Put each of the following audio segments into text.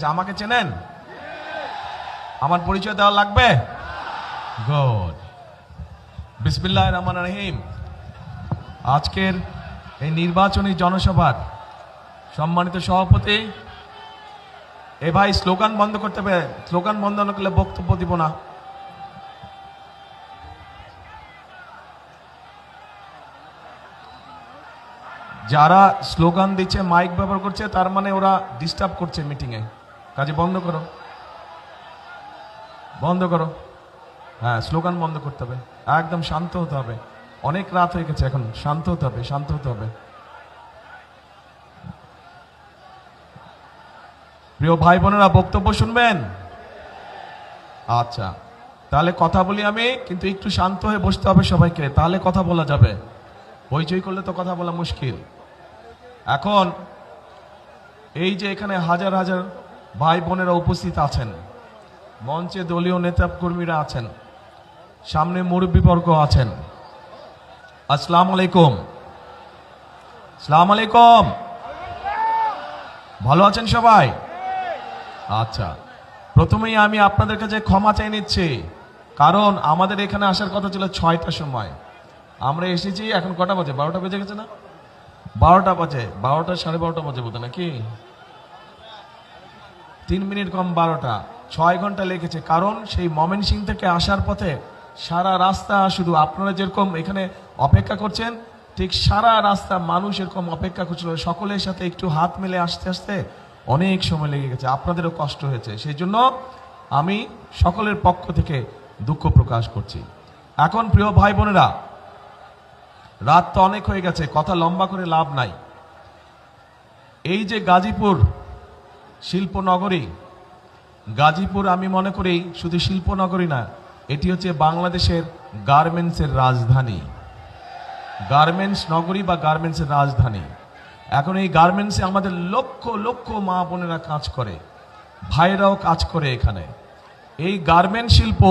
এসেছে। আমাকে চেনেন? আমার পরিচয় দেওয়া লাগবে? গুড। বিসমিল্লাহির রহমানির রহিম। আজকের এই নির্বাচনী জনসভার সম্মানিত সভাপতি, এ ভাই স্লোগান বন্ধ করতে হবে, স্লোগান বন্ধ না করলে বক্তব্য দিব না। যারা স্লোগান দিচ্ছে, মাইক ব্যবহার করছে, তার মানে ওরা ডিস্টার্ব করছে মিটিংয়ে। কাজে বন্ধ করো, বন্ধ করো। হ্যাঁ, স্লোগান বন্ধ করতে হবে, একদম শান্ত হতে হবে। অনেক রাত হয়ে গেছে, এখন শান্ত হতে হবে, শান্ত হতে হবে। প্রিয় ভাই বোনেরা, বক্তব্য শুনবেন? আচ্ছা, তাহলে কথা বলি আমি, কিন্তু একটু শান্ত হয়ে বসতে হবে সবাইকে, তাহলে কথা বলা যাবে। হইচই করলে তো কথা বলা মুশকিল। এখন এই যে এখানে হাজার হাজার ভাই বোনেরা উপস্থিত আছেন, মঞ্চে দলীয় নেতা কর্মীরা আছেন, সামনে মুরব্বীবর্গ আছেন। আসসালামু আলাইকুম। আসসালামু আলাইকুম। ভালো আছেন সবাই? আচ্ছা, প্রথমেই আমি আপনাদের কাছে ক্ষমা চাই নিচ্ছি, কারণ আমাদের এখানে আসার কথা ছিল 6টার সময়। আমরা এসেছি এখন কটা বাজে? 12টা বেজে গেছে না? 12টা বাজে, 12টা 12:30 বাজে বোধ নাকি? 3 মিনিট কম 12টা, 6 ঘন্টা লেগেছে। কারণ সেই ময়মনসিংহ থেকে আসার পথে সারা রাস্তা শুধু আপনারা যেরকম এখানে অপেক্ষা করছেন, ঠিক সারা রাস্তা মানুষ এরকম অপেক্ষা করছিল। সকলের সাথে একটু হাত মেলে আসতে আসতে অনেক সময় লেগে গেছে, আপনাদেরও কষ্ট হয়েছে। সেই জন্য আমি সকলের পক্ষ থেকে দুঃখ প্রকাশ করছি। এখন প্রিয় ভাই বোনেরা, রাত তো অনেক হয়ে গেছে, কথা লম্বা করে লাভ নাই। এই যে গাজীপুর শিল্পনগরী, গাজীপুর আমি মনে করি শুধু শিল্পনগরী না, এটি হচ্ছে বাংলাদেশের গার্মেন্টসের রাজধানী, গার্মেন্টস নগরী বা গার্মেন্টসের রাজধানী। এখন এই গার্মেন্টসে আমাদের লক্ষ লক্ষ মা বোনেরা কাজ করে, ভাইরাও কাজ করে এখানে। এই গার্মেন্ট শিল্প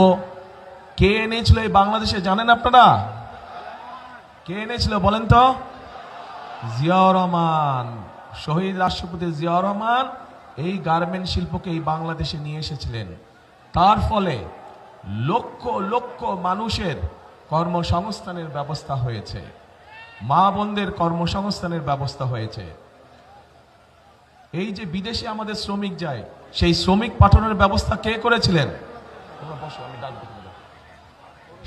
কে এনেছিল এই বাংলাদেশে জানেন আপনারা? কে এনেছিল বলেন তো? জিয়াউর রহমান, শহীদ রাষ্ট্রপতি জিয়াউর রহমান এই গার্মেন্ট শিল্পকে এই বাংলাদেশে নিয়ে এসেছিলেন। তার ফলে লক্ষ লক্ষ মানুষের কর্মসংস্থানের ব্যবস্থা হয়েছে, মা বোনদের কর্মসংস্থানের ব্যবস্থা হয়েছে। এই যে বিদেশে আমাদের শ্রমিক যায়, সেই শ্রমিক পাঠানোর ব্যবস্থা কে করেছিলেন?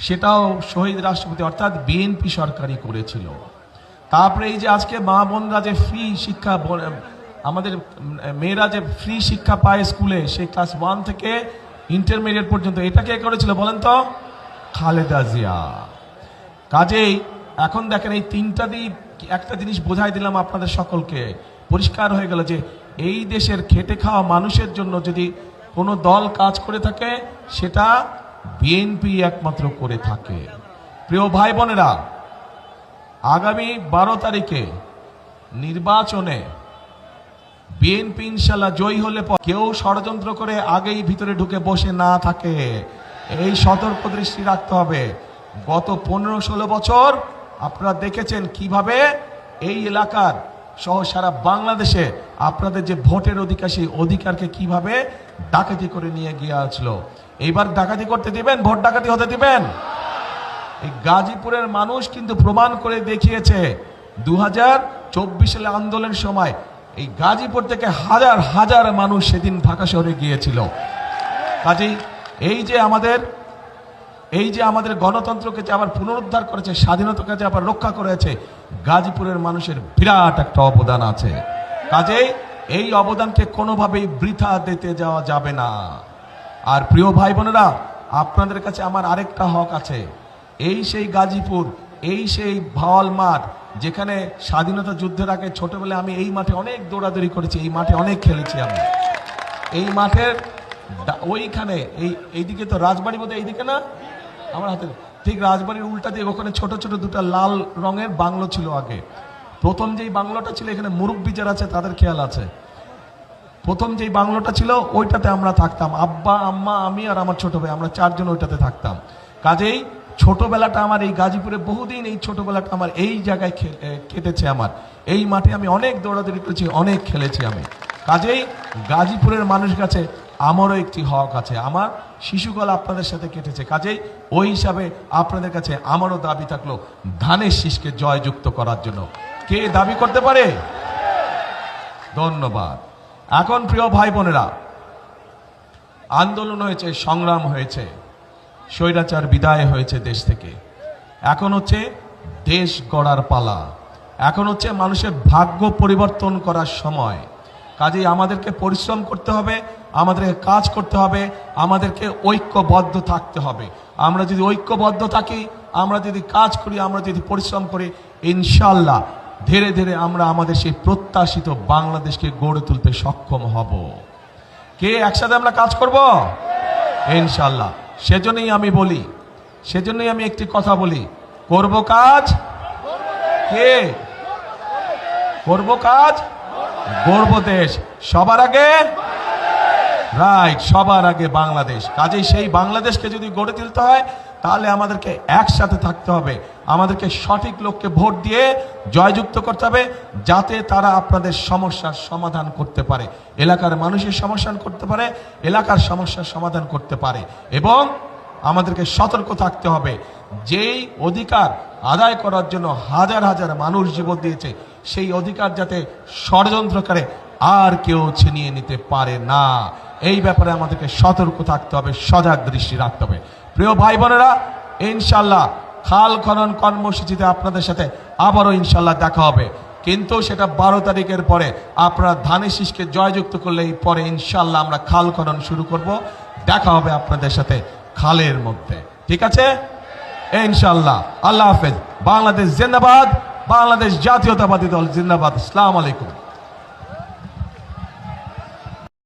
সেটাও শহীদ রাষ্ট্রপতি অর্থাৎ বিএনপি সরকারই করেছিল। তারপরে এই যে আজকে মা বোনরা যে ফ্রি শিক্ষা, আমাদের মেয়েরা যে ফ্রি শিক্ষা পায় স্কুলে, সেই ক্লাস 1 থেকে ইন্টারমিডিয়েট পর্যন্ত, এটা কে করেছিল বলেন তো? খালেদা জিয়া। কাজেই এখন দেখেন, এই তিনটা দিয়ে একটা জিনিস বোঝাই দিলাম আপনাদের সকলকে, পরিষ্কার হয়ে গেল যে এই দেশের খেটে খাওয়া মানুষের জন্য যদি কোনো দল কাজ করে থাকে, সেটা বিএনপি একমাত্র করে থাকে। প্রিয় ভাই বোনেরা, আগামী 12 তারিখে নির্বাচনে বিএনপি ইনশাল্লাহ জয়ী হলে কেউ ষড়যন্ত্র করে আগেই ভিতরে ঢুকে বসে না থাকে, এই সতর্ক দৃষ্টি রাখতে হবে। গত 15-16 বছর আপনারা দেখেছেন কিভাবে এই এলাকার সহ সারা বাংলাদেশে আপনাদের যে ভোটের অধিকার, সেই অধিকারকে কিভাবে ডাকাতি করে নিয়ে গিয়েছিল। এইবার ডাকাতি করতে দিবেন? ভোট ডাকাতি হতে দিবেন? এই গাজীপুরের মানুষ কিন্তু প্রমাণ করে দেখিয়েছে, 2024 সালে আন্দোলনের সময় এই গাজীপুর থেকে হাজার হাজার মানুষ সেদিন ঢাকা শহরে গিয়েছিল। কাজেই এই যে আমাদের গণতন্ত্রকে যে আবার পুনরুদ্ধার করেছে, স্বাধীনতাকে যে আবার রক্ষা করেছে, গাজীপুরের মানুষের বিরাট একটা অবদান আছে। কাজেই এই অবদানকে কোনোভাবেই বৃথা দিতে যাওয়া যাবে না। আর প্রিয় ভাই বোনেরা, আপনাদের কাছে আমার আরেকটা হক আছে। এই সেই গাজীপুর, এই সেই ভাওয়াল মাঠ, যেখানে স্বাধীনতা যুদ্ধের আগে ছোটবেলায় আমি এই মাঠে অনেক দৌড়াদৌড়ি করেছি, এই মাঠে অনেক খেলেছি আমি। এই মাঠের ওইখানে এইদিকে তো রাজবাড়ি, বোধহয় এইদিকে না, আমার হাতে ঠিক রাজবাড়ির উল্টা দিয়ে ওখানে ছোট ছোট দুটো লাল রঙের বাংলো ছিল আগে। প্রথম যেই বাংলোটা ছিল, এখানে মুরব্বী যারা আছে তাদের খেয়াল আছে, প্রথম যেই বাংলোটা ছিল ওইটাতে আমরা থাকতাম, আব্বা আম্মা আমি আর আমার ছোট ভাই, আমরা 4 জন ওইটাতে থাকতাম। কাজেই ছোটবেলাটা আমার এই গাজীপুরে বহুদিন, এই ছোটবেলাটা আমার এই জায়গায় কেটেছে। আমার এই মাঠে আমি অনেক দৌড়াদৌড়ি করেছি, অনেক খেলেছি আমি। কাজেই গাজীপুরের মানুষের কাছে আমারও একটি হক আছে, আমার শিশুকাল আপনাদের সাথে কেটেছে, কাজেই ওই হিসাবে আপনাদের কাছে আমারও দাবি থাকলো ধানের শীষকে জয়যুক্ত করার জন্য। কে দাবি করতে পারে? ধন্যবাদ। এখন প্রিয় ভাই বোনেরা, আন্দোলন হয়েছে, সংগ্রাম হয়েছে, স্বৈরাচার বিদায় হয়েছে দেশ থেকে, এখন হচ্ছে দেশ গড়ার পালা, এখন হচ্ছে মানুষের ভাগ্য পরিবর্তন করার সময়। কাজেই আমাদেরকে পরিশ্রম করতে হবে, আমাদেরকে কাজ করতে হবে, আমাদেরকে ঐক্যবদ্ধ থাকতে হবে। আমরা যদি ঐক্যবদ্ধ থাকি, আমরা যদি কাজ করি, আমরা যদি পরিশ্রম করি, ইনশাল্লাহ ধীরে ধীরে আমরা আমাদের সেই প্রত্যাশিত বাংলাদেশকে গড়ে তুলতে সক্ষম হব। কে একসাথে আমরা কাজ করব? ইনশাল্লাহ। সেজন্যই আমি বলি, সেজন্যই আমি একটি কথা বলি, করব কাজ, কে করব কাজ, গড়ব দেশ। সবার আগে, রাইট, সবার আগে বাংলাদেশ। কাজেই সেই বাংলাদেশকে যদি গড়ে তুলতে হয়, তাহলে আমাদেরকে একসাথে থাকতে হবে, আমাদেরকে সঠিক লোককে ভোট দিয়ে জয়যুক্ত করতে হবে, যাতে তারা আপনাদের সমস্যার সমাধান করতে পারে, এলাকার মানুষের সমস্যার করতে পারে, এলাকার সমস্যার সমাধান করতে পারে। এবং আমাদেরকে সতর্ক থাকতে হবে, যেই অধিকার আদায় করার জন্য হাজার হাজার মানুষ জীবন দিয়েছে, সেই অধিকার যাতে ষড়যন্ত্রকারে আর কেউ ছিনিয়ে নিতে পারে না। এই ব্যাপারে আমাদেরকে সতর্ক থাকতে হবে, সজাগ দৃষ্টি রাখতে হবে। প্রিয় ভাই বোনেরা, ইনশাল্লাহ খাল খনন কর্মসূচিতে আপনাদের সাথে আবারও ইনশাল্লাহ দেখা হবে, কিন্তু সেটা 12 তারিখের পরে। আপনারা ধানের শীষকে জয়যুক্ত করলেই পরে ইনশাল্লাহ আমরা খাল খনন শুরু করব। দেখা হবে আপনাদের সাথে খালের মধ্যে, ঠিক আছে ইনশাল্লাহ। আল্লাহ হাফেজ। বাংলাদেশ জিন্দাবাদ, বাংলাদেশ জাতীয়তাবাদী দল জিন্দাবাদ। আসসালামু আলাইকুম।